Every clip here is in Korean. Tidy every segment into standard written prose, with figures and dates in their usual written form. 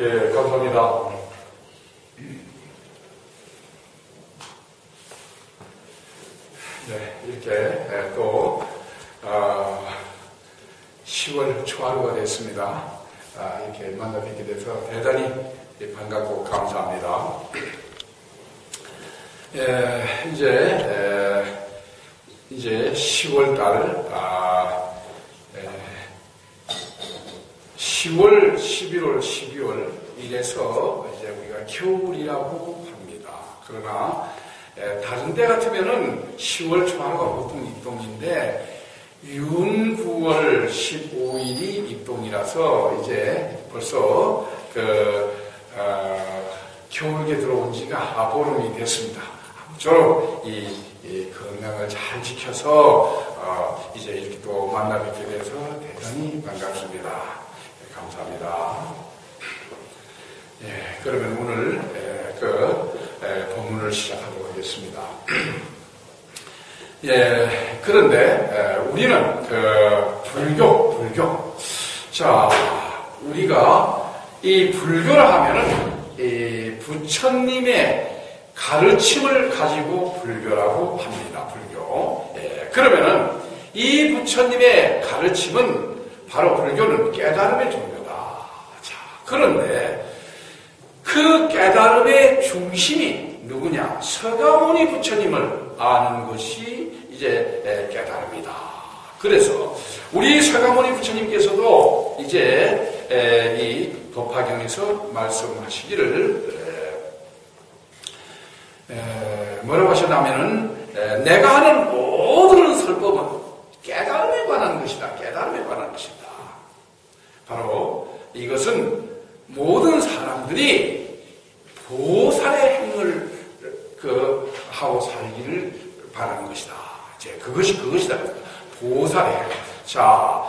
예, 감사합니다. 네, 이렇게 또 10월 초하루가 됐습니다. 이렇게 만나 뵙게 돼서 대단히 반갑고 감사합니다. 이제 10월 달 10월, 11월, 12월 이래서 이제 우리가 겨울이라고 합니다. 그러나 다른 때 같으면은 10월 초하루가 보통 입동인데 윤 9월 15일이 입동이라서 이제 벌써 겨울에 들어온 지가 보름이 됐습니다. 아무쪼록 이 건강을 잘 지켜서 이제 이렇게 또 만나 뵙게 돼서 대단히 반갑습니다. 감사합니다. 예, 그러면 오늘 본문을 시작하도록 하겠습니다. 예, 그런데 우리는 불교. 자, 우리가 이 불교를 하면은 이 부처님의 가르침을 가지고 불교라고 합니다. 불교. 예, 그러면은 이 부처님의 가르침은 바로 불교는 깨달음의 종교다. 자, 그런데 그 깨달음의 중심이 누구냐? 서가모니 부처님을 아는 것이 이제 깨달음이다. 그래서 우리 서가모니 부처님께서도 이제 이 법화경에서 말씀하시기를 뭐라고 하셨냐면은 내가 하는 모든 설법은 깨달음에 관한 것이다. 깨달음에 관한 것이다. 바로 이것은 모든 사람들이 보살의 행을 하고 살기를 바라는 것이다. 이제 그것이다. 보살의 행. 자,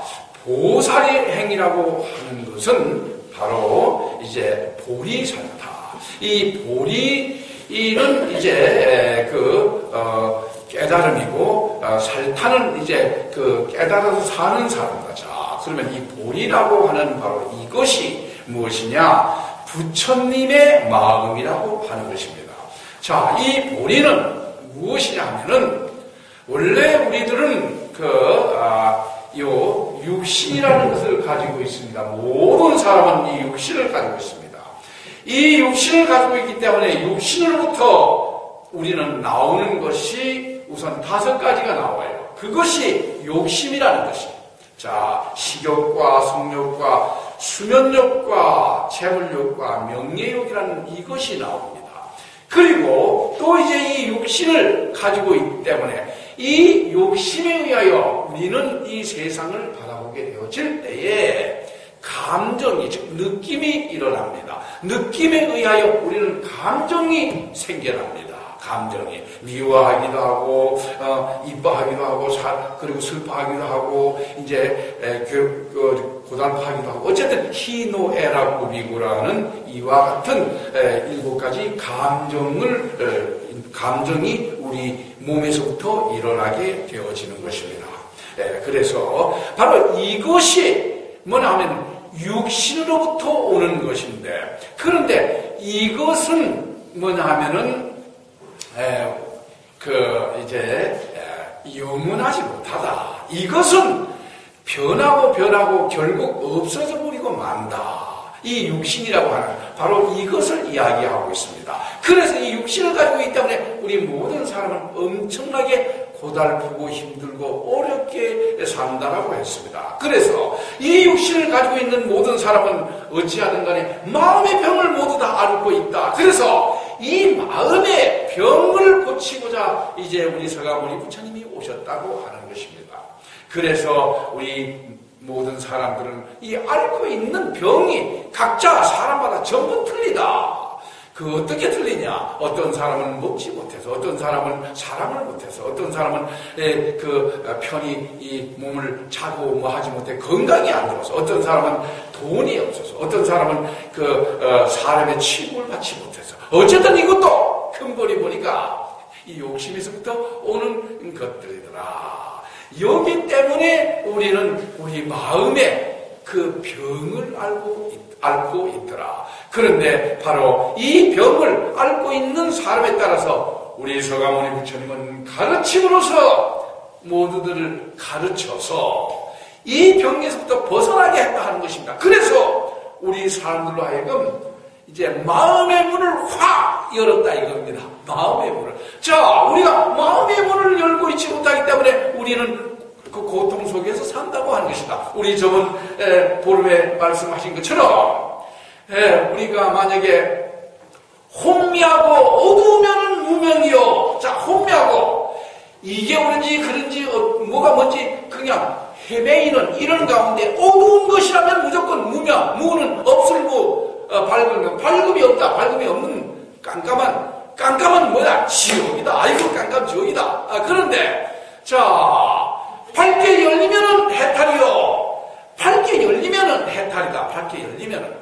보살의 행이라고 하는 것은 바로 이제 보리살타. 이 보리는 이제 깨달음이고 살타는 이제 깨달아서 사는 사람이다. 자, 그러면 이 보리라고 하는 바로 이것이 무엇이냐? 부처님의 마음이라고 하는 것입니다. 자, 이 보리는 무엇이냐 하면은 원래 우리들은 요 육신이라는 것을 가지고 있습니다. 모든 사람은 이 육신을 가지고 있습니다. 이 육신을 가지고 있기 때문에 육신으로부터 우리는 나오는 것이 우선 5가지가 나와요. 그것이 욕심이라는 것이에요. 자, 식욕과 성욕과 수면욕과 재물욕과 명예욕이라는 이것이 나옵니다. 그리고 또 이제 이 육신을 가지고 있기 때문에 이 욕심에 의하여 우리는 이 세상을 바라보게 되어질 때에 감정이, 즉 느낌이 일어납니다. 느낌에 의하여 우리는 감정이 생겨납니다. 감정이 미워하기도 하고 이뻐하기도 하고 그리고 슬퍼하기도 하고 이제 고달파하기도 하고 어쨌든 희노애락 우비고라는 이와 같은 7가지 감정이 우리 몸에서부터 일어나게 되어지는 것입니다. 그래서 바로 이것이 뭐냐 하면 육신으로부터 오는 것인데, 그런데 이것은 뭐냐 하면은 영원하지 못하다. 이것은 변하고 결국 없어져 버리고 만다. 이 육신이라고 하는 바로 이것을 이야기하고 있습니다. 그래서 이 육신을 가지고 있기 때문에 우리 모든 사람은 엄청나게 고달프고 힘들고 어렵게 산다라고 했습니다. 그래서 이 육신을 가지고 있는 모든 사람은 어찌하든 간에 마음의 병을 모두 다 앓고 있다. 그래서 이 마음의 병을 고치고자 이제 우리 서가모니 부처님이 오셨다고 하는 것입니다. 그래서 우리 모든 사람들은 이 앓고 있는 병이 각자 사람마다 전부 틀리다. 어떻게 틀리냐? 어떤 사람은 먹지 못해서, 어떤 사람은 사랑을 못해서, 어떤 사람은 편히 이 몸을 자고 하지 못해 건강이 안 좋아서, 어떤 사람은 돈이 없어서, 어떤 사람은 사람의 취급을 받지 못해서. 어쨌든 이것도 근본이 보니까 이 욕심에서부터 오는 것들이더라. 여기 때문에 우리는 우리 마음에 그 병을 알고 있다. 앓고 있더라. 그런데 바로 이 병을 앓고 있는 사람에 따라서 우리 서가모니 부처님은 가르침으로써 모두들을 가르쳐서 이 병에서부터 벗어나게 했다 하는 것입니다. 그래서 우리 사람들로 하여금 이제 마음의 문을 확 열었다 이겁니다. 마음의 문을. 자, 우리가 마음의 문을 열고 있지 못하기 때문에 우리는 그 고통 속에서 산다고 하는 것이다. 우리 저번 보름에 말씀하신 것처럼 우리가 만약에 혼미하고 어두우면 무명이요. 자, 혼미하고 이게 옳은지 그런지 뭐가 뭔지 그냥 헤매이는 이런 가운데 어두운 것이라면 무조건 무명, 무는 없을고 밝음이 없다. 밝음이 없는 깜깜한 뭐야? 지옥이다. 아이고 깜깜 지옥이다. 그런데 자, 밝게 열리면은 해탈이요. 밝게 열리면은 해탈이다. 밝게 열리면은.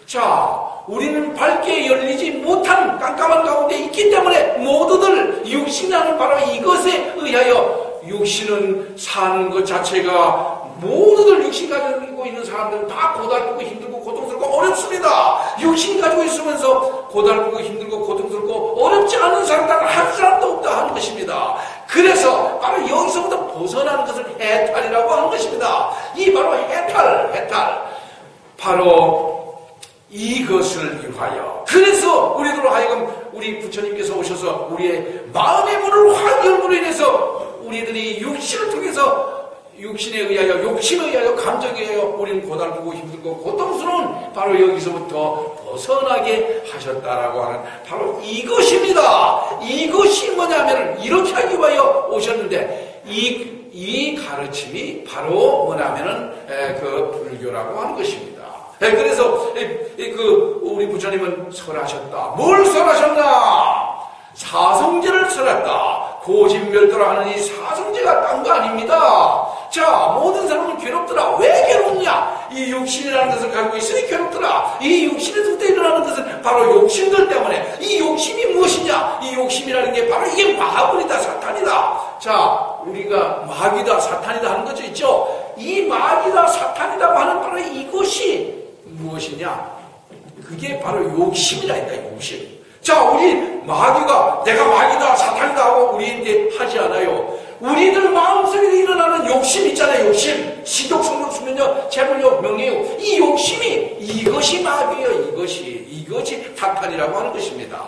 자, 우리는 밝게 열리지 못한 깜깜한 가운데 있기 때문에 모두들 육신이라는 바로 이것에 의하여 육신은 사는 것 자체가 모두들 육신 가지고 있는 사람들은 다 고달프고 힘들고 고통스럽고 어렵습니다. 육신 가지고 있으면서 고달프고 힘들고 고통스럽고 어렵지 않은 사람들은 한 사람도 없다 하는 것입니다. 그래서 바로 여기서부터 벗어나는 것을 해탈이라고 하는 것입니다. 이 바로 해탈 바로 이것을 위하여. 그래서 우리들로 하여금 우리 부처님께서 오셔서 우리의 마음의 문을 확 열므로 인해서 우리들이 육신을 통해서 육신에 의하여 욕심에 의하여 감정에 의하여 우리는 고달프고 힘들고 고통스러운 바로 여기서부터 벗어나게 하셨다라고 하는 바로 이것입니다. 이것이 뭐냐면 이렇게 하기 위하여 오셨는데 이 가르침이 바로 뭐냐면은 그 불교라고 하는 것입니다. 그래서 우리 부처님은 설하셨다. 뭘 설하셨나? 사성제를 설했다. 고진멸도라 하는 이 사성제가 딴 거 아닙니다. 자, 모든 사람은 괴롭더라. 왜 괴롭냐? 이 육신이라는 것을 가지고 있으니 괴롭더라. 이 육신에서부터 일어나는 것은 바로 욕심들 때문에. 이 욕심이 무엇이냐? 이 욕심이라는 게 바로 이게 마귀다, 사탄이다. 자, 우리가 마귀다, 사탄이다 하는 거죠, 있죠? 이 마귀다, 사탄이다고 하는 바로 이것이 무엇이냐? 그게 바로 욕심이라 했다, 욕심. 자, 우리 마귀가 내가 마귀다, 사탄이다 하고 우리한테 하지 않아요. 우리들 마음속에 일어나는 욕심 있잖아요. 욕심. 식욕, 성욕, 수면욕, 재물욕, 명예욕. 이 욕심이 이것이 마귀예요. 이것이 사탄이라고 하는 것입니다.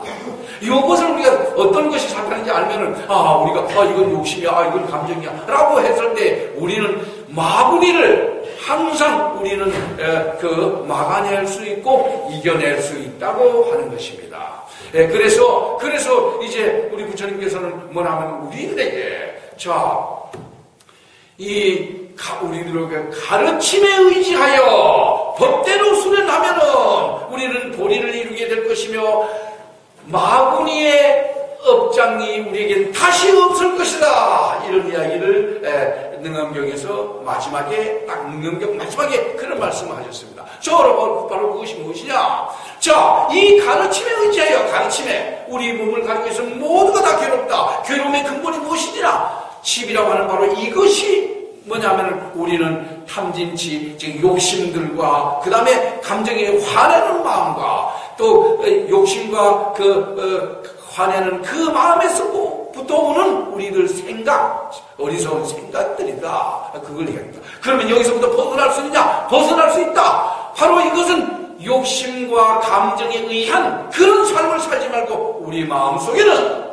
이것을 우리가 어떤 것이 사탄인지 알면은 우리가 이건 욕심이야, 이건 감정이야 라고 했을 때 우리는 마구니를 항상 우리는 막아낼 수 있고 이겨낼 수 있다고 하는 것입니다. 그래서 이제 우리 부처님께서는 뭐냐면 우리들에게 우리들에게 가르침에 의지하여 법대로 수련하면은 우리는 도리를 이루게 될 것이며 마구니의 업장이 우리에겐 다시 없을 것이다. 이런 이야기를 능엄경에서 마지막에 능엄경 마지막에 그런 말씀을 하셨습니다. 바로 그것이 무엇이냐? 자, 이 가르침에 의지하여 가르침에 우리 몸을 가지고 있으면 모두가 다 괴롭다. 괴로움의 근본이 무엇이냐? 집이라고 하는 바로 이것이 뭐냐면 우리는 탐진치, 즉 욕심들과 그 다음에 감정에 화내는 마음과 또 욕심과 화내는 그 마음에서부터 오는 우리들 생각, 어리석은 생각들이다. 그걸 얘기합니다. 그러면 여기서부터 벗어날 수 있느냐? 벗어날 수 있다. 바로 이것은 욕심과 감정에 의한 그런 삶을 살지 말고 우리 마음속에는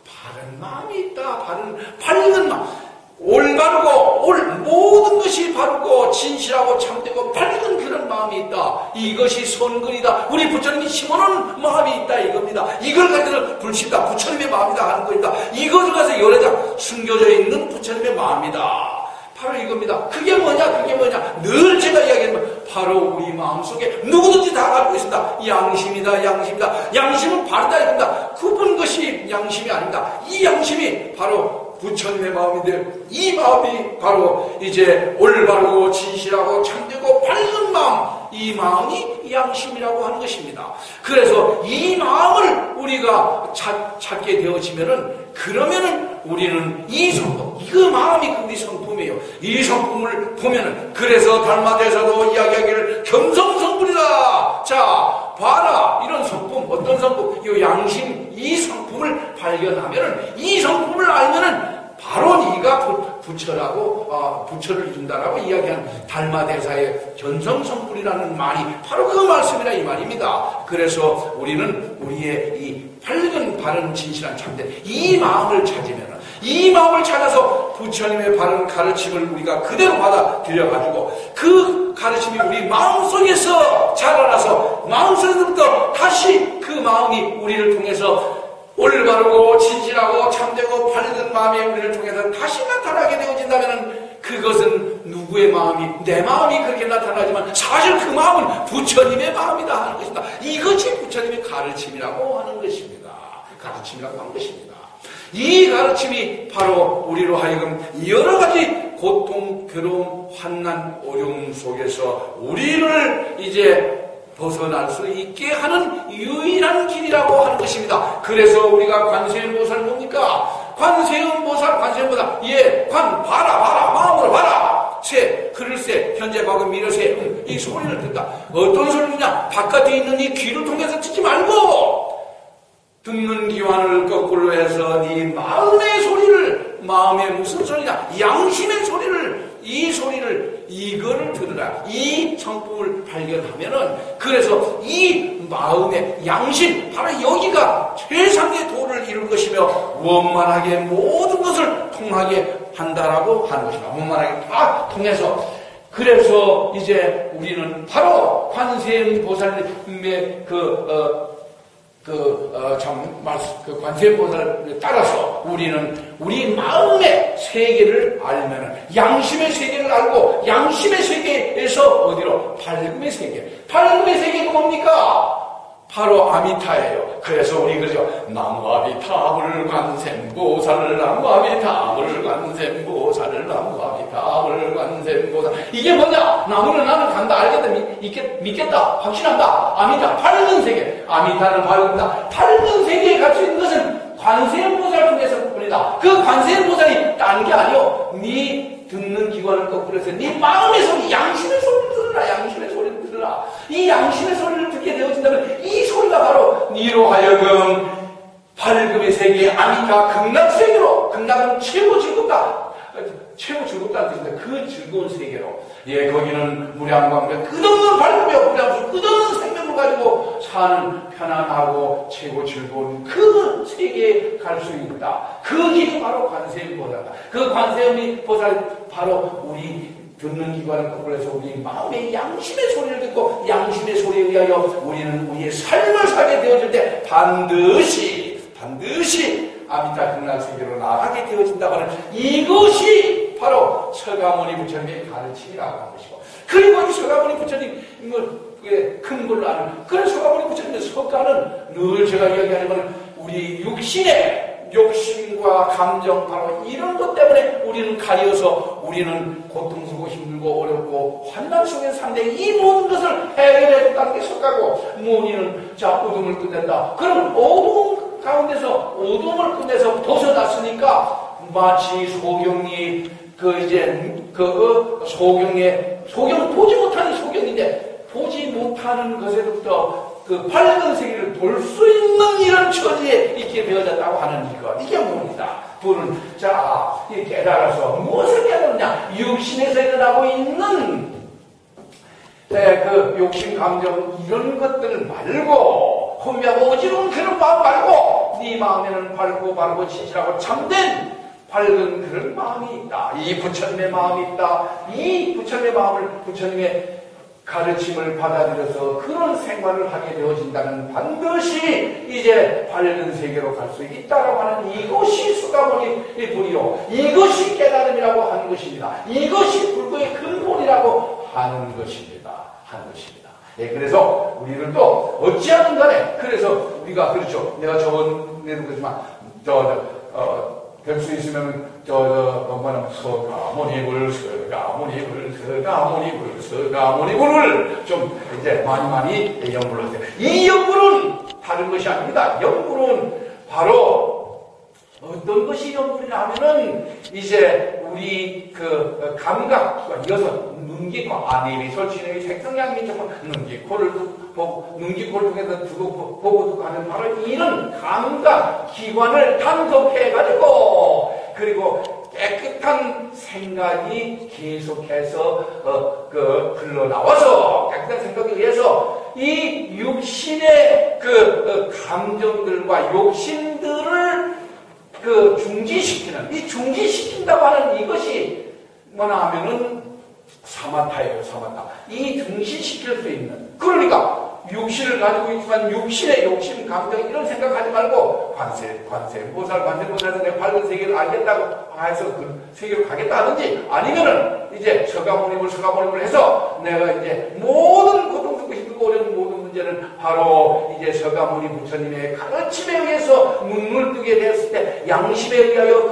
바른 마음이 있다. 밝은 마음. 올바르고 모든 것이 바르고 진실하고 참되고 밝은 그런 마음이 있다. 이것이 선근이다. 우리 부처님이 심어놓은 마음이 있다 이겁니다. 이걸 가지고 불신다. 부처님의 마음이다 하는 것이다. 이것을 가서 열에다 숨겨져 있는 부처님의 마음이다. 바로 이겁니다. 그게 뭐냐? 늘 제가 이야기하는 바로 우리 마음속에 누구든지 다 가지고 있습니다. 양심이다. 양심은 바르다 이겁니다. 굽은 것이 양심이 아닙니다. 이 양심이 바로 부처님의 마음인데 이 마음이 바로 이제 올바르고 진실하고 참되고 밝은 마음, 이 마음이 양심이라고 하는 것입니다. 그래서 이 마음을 우리가 찾게 되어지면은 그러면은 우리는 이 성도 그 마음이 우리 성품이에요. 이 성품을 보면은, 그래서 달마대사도 이야기하기를 겸손성품이다. 자, 봐라. 이런 성품, 어떤 성품? 이 양심, 이 성품을 발견하면은, 이 성품을 알면은 바로 네가 부처라고, 부처를 이룬다라고 이야기한 달마대사의 견성성불이라는 말이 바로 그 말씀이라 이 말입니다. 그래서 우리는 우리의 이 밝은 바른 진실한 참된 이 마음을 찾으면, 이 마음을 찾아서 부처님의 바른 가르침을 우리가 그대로 받아들여가지고 그 가르침이 우리 마음속에서 자라나서 마음속에서부터 다시 그 마음이 우리를 통해서 올바르고 진실하고 참되고 밝은 마음이 우리를 통해서 다시 나타나게 되어진다면 그것은 누구의 마음이, 내 마음이 그렇게 나타나지만 사실 그 마음은 부처님의 마음이다 하는 것이다. 이것이 부처님의 가르침이라고 하는 것입니다. 가르침이라고 하는 것입니다. 이 가르침이 바로 우리로 하여금 여러 가지 고통, 괴로움, 환난, 어려움 속에서 우리를 이제 벗어날 수 있게 하는 유일한 길이라고 하는 것입니다. 그래서 우리가 관세음보살 뭡니까? 관세음보살, 예, 봐라, 마음으로 봐라. 새, 그를새, 현재, 과거, 미래새, 이 소리를 듣다. 어떤 소리냐? 바깥에 있는 이 귀를 통해서 듣지 말고, 듣는 기관을 거꾸로 해서 네 마음의 소리를, 마음의 무슨 소리냐? 양심의 소리를, 이 소리를, 이거를 들으라. 이 성품을 발견하면은, 그래서 이 마음의 양심, 바로 여기가 최상의 도를 이룰 것이며, 원만하게 모든 것을 통하게 한다라고 하는 것입니다. 원만하게 다 통해서. 그래서 이제 우리는 바로 관세음보살님의 관세음보살을 따라서 우리는 우리 마음의 세계를 알면은 양심의 세계를 알고 양심의 세계에서 어디로? 밝음의 세계. 밝음의 세계가 뭡니까? 바로 아미타예요. 그래서 우리 그러죠. 나무 아미타불 관세음보살, 나무 아미타불 관세음보살, 나무 아미타불 관세음보살. 이게 뭐냐? 나무는 나는 간다, 알겠다, 믿겠다, 확신한다. 아미타, 밝은 세계. 아미타는 밝은다. 밝은 세계에 갈 수 있는 것은 관세음보살 통해서뿐이다. 그 관세음보살이 딴 게 아니요. 네 듣는 기관을 거꾸로 해서 네 마음의 소리, 양심의 소리를 들으라. 양심의 소리를 들으라. 이 양심의 소리를 듣게 되어진다면 이 소리가 바로 니로 하여금 밝음의 세계, 아미타 극락세계로, 극락은 최고 즐겁다. 최고 즐겁다는 뜻인데 그 즐거운 세계로, 예, 거기는 무량광명 끝없는 밝음이 없고 끝없는 생명을 가지고 사는 편안하고 최고 즐거운 그 세계에 갈 수 있다. 그 길이 바로 관세음보살이다. 그 관세음보살 바로 우리 듣는 기관을 거꾸로 해서 우리 마음의 양심의 소리를 듣고 양심의 소리에 의하여 우리는 우리의 삶을 살게 되어질 때 반드시 아미타 극락세계로 나가게 되어진다고 하는 이것이 바로 서가모니 부처님의 가르침이라고 하는 것이고, 그리고 이 서가모니 부처님을 큰 걸로 아는 그런 서가모니 부처님의 석가는 늘 제가 이야기하는 것은 우리 육신의 욕심과 감정, 바로 이런 것 때문에 우리는 가려서 우리는 고통스럽고 힘들고 어렵고 환난 속에 산데 이 모든 것을 해결해줬다는 게 석가고, 무언이는 자 어둠을 끝낸다. 그럼 어둠 가운데서 어둠을 끝내서 벗어났으니까 마치 소경이 소경 보지 못하는 소경인데 보지 못하는 것에부터 그 밝은 세계를 볼 수 있는 이런 처지에 있게 되어졌다고 하는 이것. 이게 뭡니다. 불은, 자, 깨달아서 무엇을 깨달느냐? 육신에서 일어나고 있는, 그 욕심, 감정, 이런 것들을 말고, 혼미하고 어지러운 그런 마음 말고, 네 마음에는 밝고 바르고 진실하고 참된 밝은 그런 마음이 있다. 이 부처님의 마음이 있다. 이 부처님의 마음을, 부처님의 가르침을 받아들여서 그런 생활을 하게 되어진다면 반드시 이제 밝은 세계로 갈 수 있다라고 하는 이것이 수가모니 불이요, 이것이 깨달음이라고 하는 것입니다. 이것이 불교의 근본이라고 하는 것입니다. 예, 그래서 우리는 또 어찌하든 간에, 그래서 우리가 그렇죠. 내가 저번에도 그렇지만 될 수 있으면 서가모니불을 좀 이제 많이 연구를 하세요. 이 연구는 다른 것이 아닙니다. 연구는 바로 어떤 것이 염불이라 하면은 이제 우리 그 감각과 이어서 눈기, 코, 입이 솔직히 생성량이 정말 눈기, 코를 보고, 눈기, 코를 통해서 두고 보고 가는 바로 이런 감각 기관을 단속해가지고, 그리고 깨끗한 생각이 계속해서 흘러나와서 깨끗한 생각에 의해서 이 육신의 감정들과 욕심들을 중지시키는, 이 중지시킨다고 하는 이것이 뭐냐 하면은 사마타예요, 사마타. 이 중지시킬 수 있는. 그러니까 육신을 가지고 있지만 육신의 욕심, 감정 이런 생각하지 말고 관세음보살 내 밝은 세계를 알겠다고 해서 그 세계로 가겠다 하든지, 아니면은 이제 서가모니를 해서 내가 이제 모든 고통스럽고 힘들고 어려운 모든 문제는 바로 이제 서가모니 부처님의 가르침에 의해서 눈을 뜨게 되었을 때 양심에 의하여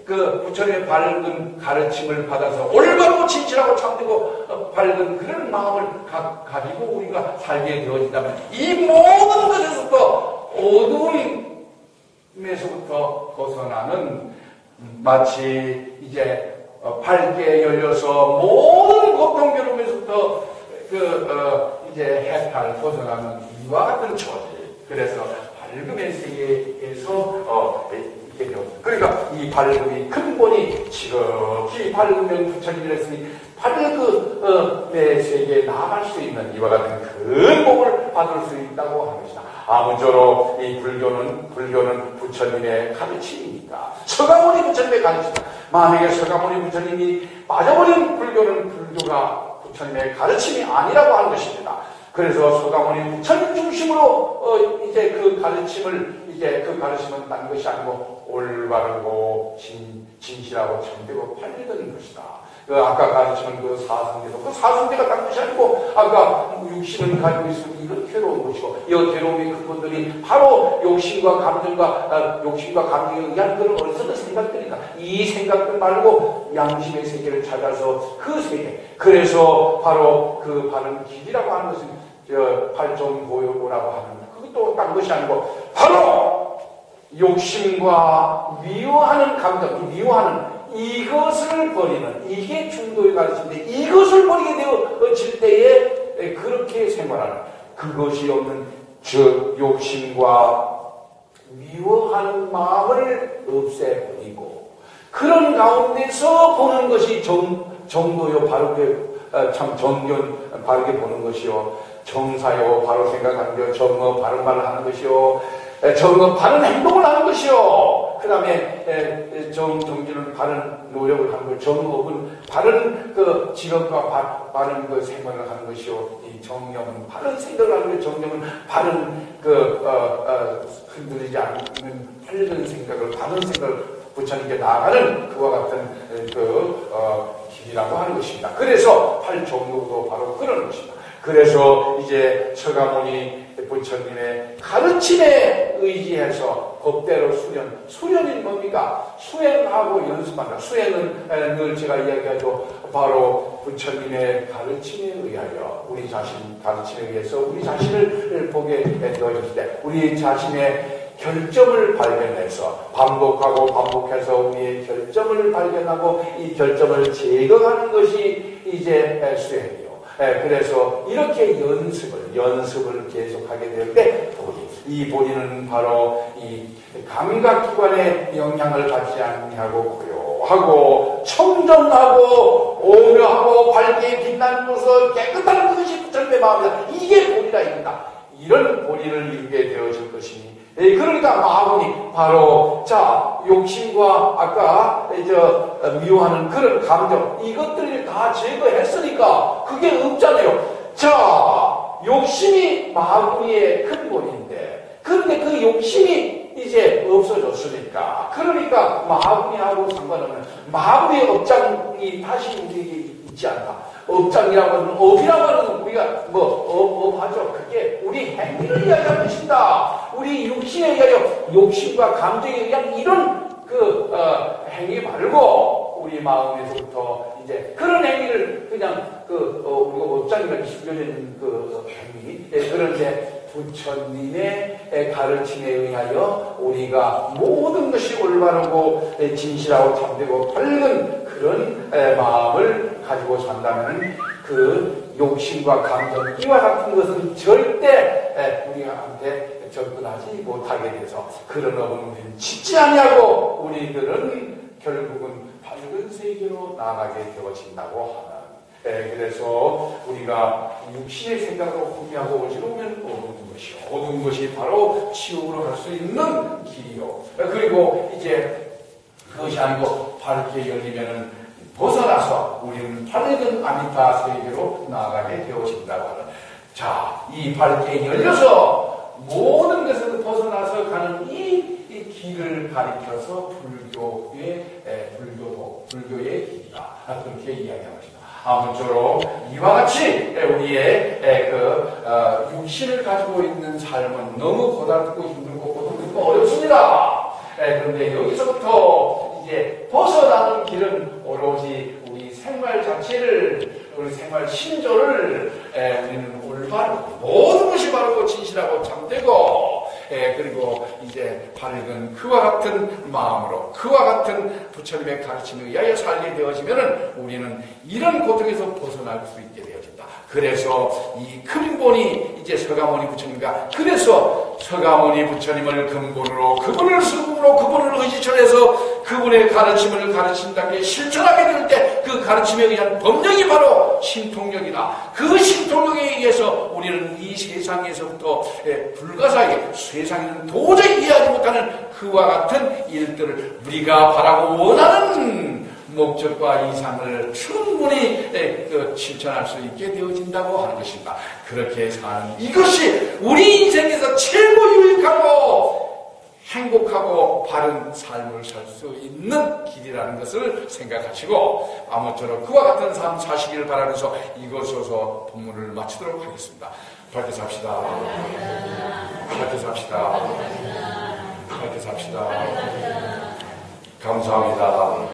부처님의 밝은 가르침을 받아서 올바르고 진실하고 참되고 밝은 그런 마음을 가지고 우리가 살게 되어진다면 이 모든 것에서부터 어두움에서부터 벗어나는, 마치 이제 밝게 열려서 모든 고통 괴로움에서부터 이제 해탈 벗어나는 이와 같은 처지. 그래서 밝음의 세계에서 그러니까 이 밝음이 근본이 지극히 밝으면 부처님이랬으니 밝음의 세계에 나아갈 수 있는 이와 같은 근복을 받을 수 있다고 하는 것이다. 아무쪼록 이 불교는 부처님의 가르침이니까, 서가모니 부처님의 가르침이다. 만약에 서가모니 부처님이 빠져버린 불교는 불교가 부처님의 가르침이 아니라고 하는 것입니다. 그래서 서가모니 부처님 중심으로 이제 그 가르침은 딴 것이 아니고 올바르고 진실하고 참되고 팔리는 것이다. 아까 가르치는 그 사성제가 딴 것이 아니고, 아까 육신을 가지고 있으면 이건 괴로운 것이고, 이 괴로움의 근본들이 바로 욕심과 감정에 의한 그런 어리석은 생각들이다. 이 생각들 말고 양심의 세계를 찾아서 그 세계, 그래서 바로 그 바른 길이라고 하는 것은 팔종보요라고 하는, 그것도 딴 것이 아니고 바로 욕심과 미워하는 감정, 미워하는 이것을 버리는, 이게 중도의 가르침인데, 이것을 버리게 되어질 때에 그렇게 생활하는, 그것이 없는 즉 욕심과 미워하는 마음을 없애버리고, 그런 가운데서 보는 것이 정도요, 바르게 정견 바르게 보는 것이요, 정사요, 바로 생각하는 것, 정어 바른 말을 하는 것이요, 정어 바른 행동을 하는 것이요, 그 다음에 정기는 바른 노력을 하는 것, 정업은 바른 직업과 바른 생활을 하는 것이요, 이 정념은 바른 생각을 하는 것, 정념은 바른 흔들리지 않는 밝은 생각을, 바른 생각을 부처님께 나아가는 그와 같은 길이라고 하는 것입니다. 그래서 팔종도도 바로 그런 것입니다. 그래서 이제 서가모니 부처님의 가르침에 의지해서 법대로 수련이 뭡니까? 수행하고 연습한다. 수행은 늘 제가 이야기하죠. 바로 부처님의 가르침에 의하여, 우리 자신 가르침에 의해서 우리 자신을 보게 되어질 때 우리 자신의 결점을 발견해서 반복해서 우리의 결점을 발견하고 이 결점을 제거하는 것이 이제 수행이에요. 그래서 이렇게 연습을 계속하게 될 때 이 본인은 바로 이 감각기관의 영향을 받지 않냐고 고요하고 청정하고 오묘하고 밝게 빛나는 것을 깨끗한 그것이 부처님의 마음이다. 이게 본이다 이거다. 이런 본인을 이루게 되어질 것이니, 그러니까 마음이 바로 욕심과 아까 미워하는 그런 감정, 이것들을 다 제거했으니까 그게 없잖아요. 욕심이 마구니의 근본인데, 그런데 그 욕심이 이제 없어졌으니까, 그러니까 마구니하고 상관없는 마구니의 업장이 다시 우리에게 있지 않다. 업장이라고 하는, 업이라고 하는 우리가 업하죠. 그게 우리 행위를 이야기하는 것입니다. 우리 육신에 의하여 욕심과 감정에 의한 이런 행위 말고 우리 마음에서부터 이제 그런 행위를 그냥 우리가 업장이라고 숨겨진 행위, 그런 이제 부처님의 가르침에 의하여 우리가 모든 것이 올바르고 진실하고 참되고 밝은 그런 마음을 가지고 산다면 그 욕심과 감정 이와 같은 것은 절대 우리한테 접근하지 못하게 돼서 그런 업은 우리는 짓지 아니하고 우리들은 결국은 밝은 세계로 나아가게 되어진다고 하는. 그래서 우리가 육신의 생각으로 혼미하고 어지러우면 어두운 것이 바로 치욕으로 갈 수 있는 길이요. 그리고 이제 그것이 아니고 밝게 열리면은 벗어나서 우리는 밝은 아미타 세계로 나아가게 되어진다고 하는. 자, 이 밝게 열려서 모든 것을 벗어나서 가는 이 길을 가리켜서 불교의 길이다. 그렇게 이야기하고 있습니다. 아무쪼록 이와 같이 우리의 육신을 가지고 있는 삶은 너무 고달프고 힘들고 고통스럽고 어렵습니다. 그런데 여기서부터 이제 벗어나는 길은 오로지 우리 생활 자체를, 우리 생활 신조를 우리는 올바르고 모든 것이 바르고 진실하고 참되고 그리고 이제 밝은 그와 같은 마음으로 그와 같은 부처님의 가르침에 의하여 살게 되어지면은 우리는 이런 고통에서 벗어날 수 있게 되어진다. 그래서 이 근본이 이제 서가모니 부처님과 그래서 서가모니 부처님을 근본으로 그분을 수금으로 그분을 의지처해서 그분의 가르침을 가르친다게 실천하게 될 때 그 가르침에 의한 법령이 바로 신통력이다. 그 신통력에 의해서 우리는 이 세상에서부터 불가사하게 세상에는 도저히 이해하지 못하는 그와 같은 일들을 우리가 바라고 원하는 목적과 이상을 충분히 실천할 수 있게 되어진다고 하는 것입니다. 그렇게 사는 이것이 우리 인생에서 최고 유익하고 행복하고 바른 삶을 살 수 있는 길이라는 것을 생각하시고 아무쪼록 그와 같은 삶 사시기를 바라면서 이것으로서 본문을 마치도록 하겠습니다. 밝게 삽시다. 밝게 삽시다. 밝게 삽시다. 감사합니다.